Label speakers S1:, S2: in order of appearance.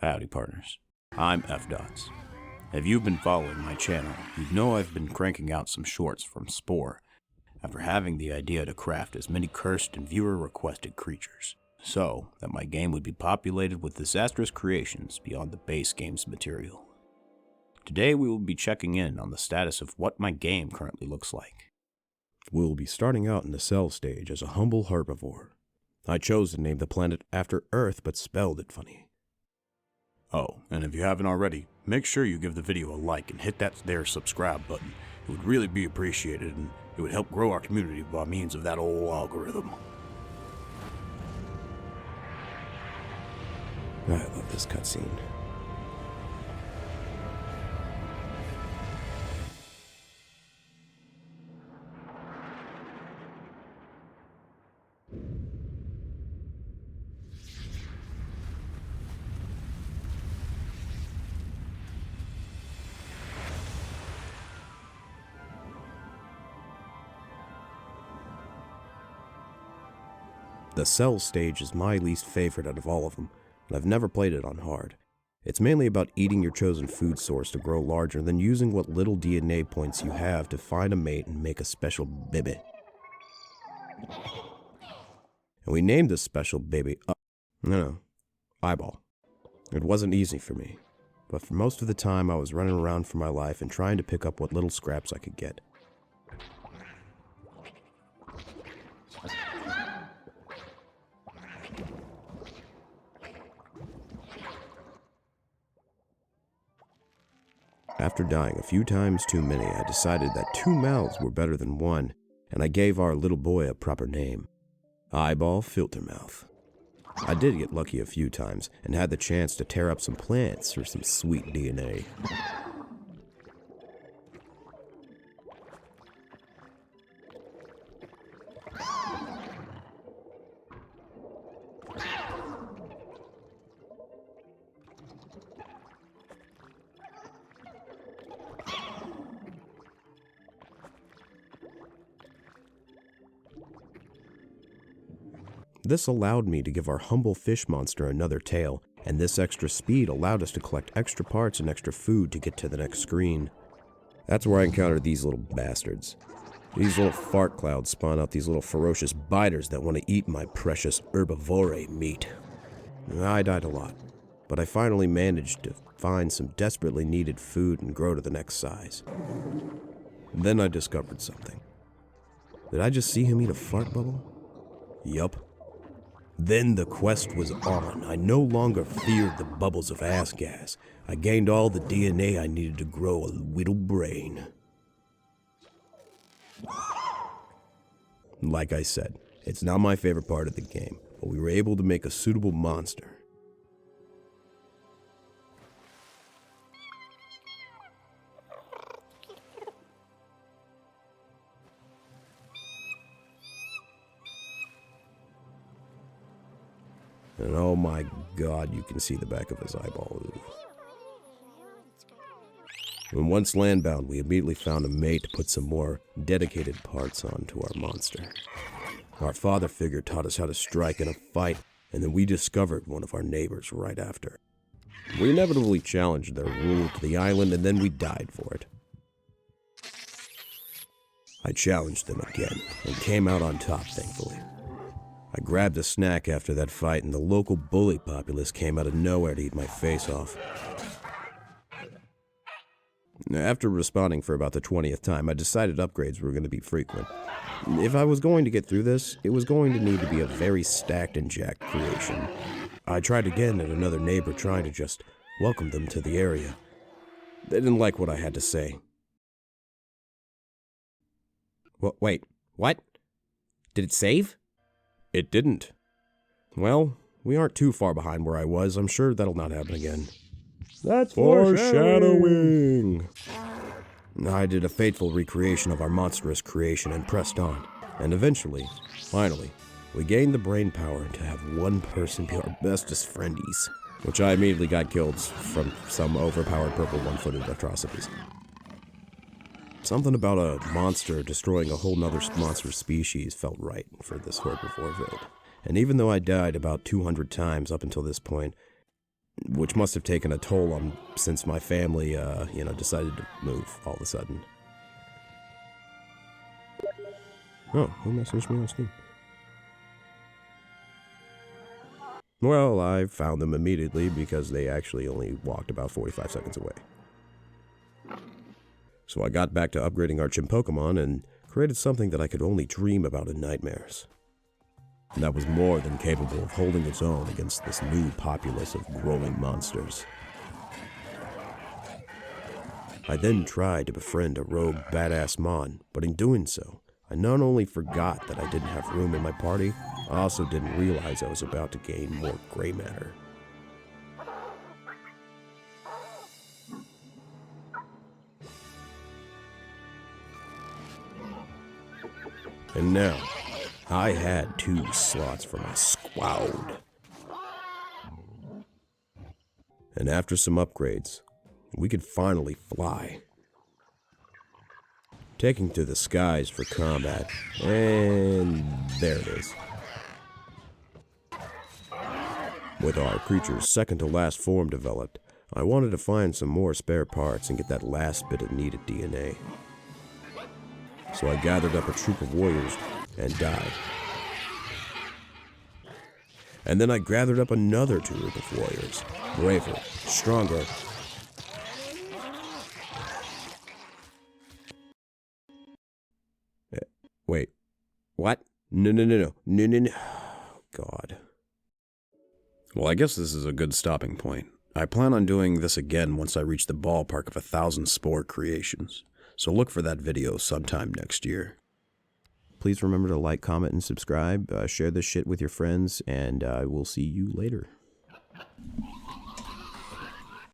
S1: Howdy partners, I'm F.D.O.T.S. If you've been following my channel, you know I've been cranking out some shorts from Spore after having the idea to craft as many cursed and viewer-requested creatures, so that my game would be populated with disastrous creations beyond the base game's material. Today we will be checking in on the status of what my game currently looks like. We'll be starting out in the cell stage as a humble herbivore. I chose to name the planet after Earth, but spelled it funny. Oh, and if you haven't already, make sure you give the video a like and hit that there subscribe button. It would really be appreciated, and it would help grow our community by means of that old algorithm. I love this cutscene. The cell stage is my least favorite out of all of them, and I've never played it on hard. It's mainly about eating your chosen food source to grow larger, then using what little DNA points you have to find a mate and make a special baby. And we named this special baby Eyeball. It wasn't easy for me, but for most of the time I was running around for my life and trying to pick up what little scraps I could get. After dying a few times too many, I decided that 2 mouths were better than 1, and I gave our little boy a proper name. Eyeball Filtermouth. I did get lucky a few times, and had the chance to tear up some plants for some sweet DNA. This allowed me to give our humble fish monster another tail, and this extra speed allowed us to collect extra parts and extra food to get to the next screen. That's where I encountered these little bastards. These little fart clouds spawn out these little ferocious biters that want to eat my precious herbivore meat. I died a lot, but I finally managed to find some desperately needed food and grow to the next size. Then I discovered something. Did I just see him eat a fart bubble? Yup. Then the quest was on. I no longer feared the bubbles of ass gas. I gained all the DNA I needed to grow a little brain. Like I said, it's not my favorite part of the game, but we were able to make a suitable monster. And oh my god, you can see the back of his eyeball. When once landbound, we immediately found a mate to put some more dedicated parts onto our monster. Our father figure taught us how to strike in a fight, and then we discovered one of our neighbors right after. We inevitably challenged their rule to the island, and then we died for it. I challenged them again, and came out on top, thankfully. I grabbed a snack after that fight, and the local bully populace came out of nowhere to eat my face off. After responding for about the 20th time, I decided upgrades were going to be frequent. If I was going to get through this, it was going to need to be a very stacked and jacked creation. I tried again at another neighbor, trying to just welcome them to the area. They didn't like what I had to say. Wait, what? Did it save? It didn't. Well, we aren't too far behind where I was. I'm sure that'll not happen again.
S2: That's
S1: foreshadowing! I did a faithful recreation of our monstrous creation and pressed on. And eventually, finally, we gained the brain power to have one person be our bestest friendies, which I immediately got killed from some overpowered purple one-footed atrocities. Something about a monster destroying a whole nother monster species felt right for this herbivore build. And even though I died about 200 times up until this point, which must have taken a toll on since my family, decided to move all of a sudden. Oh, who messaged me on Steam? Well, I found them immediately because they actually only walked about 45 seconds away. So I got back to upgrading our gym Pokemon and created something that I could only dream about in nightmares. And that was more than capable of holding its own against this new populace of growing monsters. I then tried to befriend a rogue badass Mon, but in doing so, I not only forgot that I didn't have room in my party, I also didn't realize I was about to gain more gray matter. And now, I had 2 slots for my squad. And after some upgrades, we could finally fly. Taking to the skies for combat, and there it is. With our creature's second to last form developed, I wanted to find some more spare parts and get that last bit of needed DNA. So I gathered up a troop of warriors and died. And then I gathered up another troop of warriors, braver, stronger. Wait, what? No. God. Well, I guess this is a good stopping point. I plan on doing this again once I reach the ballpark of 1,000 Spore creations, so look for that video sometime next year. Please remember to like, comment, and subscribe. Share this shit with your friends, and I will see you later.